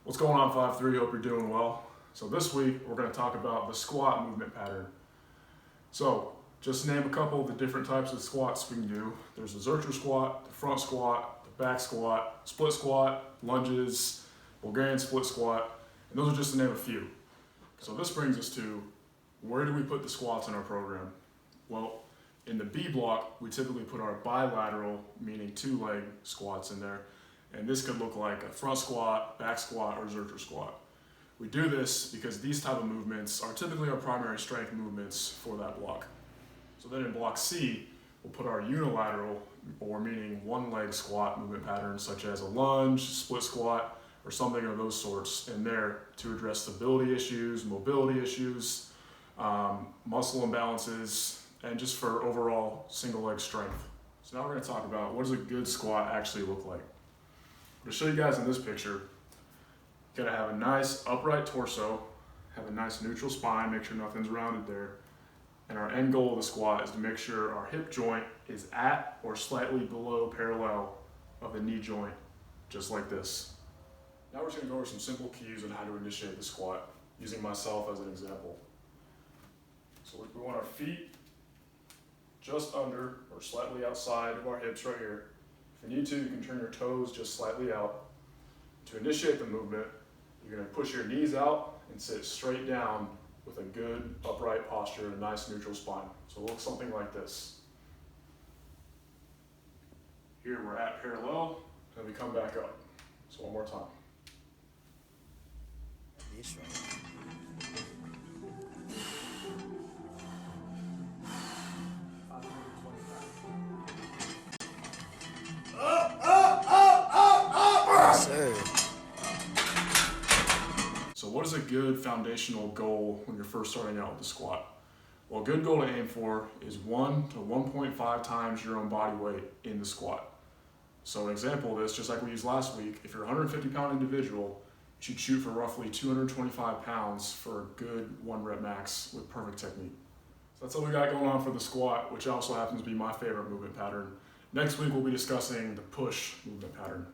What's going on, 5-3? Hope you're doing well. So this week we're going to talk about the squat movement pattern. So just to name a couple of the different types of squats we can do. There's the Zercher squat, the front squat, the back squat, split squat, lunges, Bulgarian split squat, and those are just to name a few. So this brings us to, where do we put the squats in our program? Well, in the B block, we typically put our bilateral, meaning two-leg squats in there. And this could look like a front squat, back squat, or Zercher squat. We do this because these type of movements are typically our primary strength movements for that block. So then in block C, we'll put our unilateral, or meaning one-leg squat movement patterns, such as a lunge, split squat, or something of those sorts in there to address stability issues, mobility issues, muscle imbalances, and just for overall single leg strength. So now we're going to talk about what does a good squat actually look like. To show you guys in this picture, you gotta have a nice upright torso, have a nice neutral spine, make sure nothing's rounded there. And our end goal of the squat is to make sure our hip joint is at or slightly below parallel of the knee joint, just like this. Now we're just gonna go over some simple cues on how to initiate the squat, using myself as an example. So we want our feet just under or slightly outside of our hips right here. If you need to, you can turn your toes just slightly out. To initiate the movement, you're going to push your knees out and sit straight down with a good upright posture and a nice neutral spine. So it looks something like this. Here we're at parallel, and we come back up. So one more time. This right. So what is a good foundational goal when you're first starting out with the squat? Well, a good goal to aim for is 1 to 1.5 times your own body weight in the squat. So an example of this, just like we used last week, if you're a 150-pound individual, you should shoot for roughly 225 pounds for a good 1 rep max with perfect technique. So that's all we got going on for the squat, which also happens to be my favorite movement pattern. Next week we'll be discussing the push movement pattern.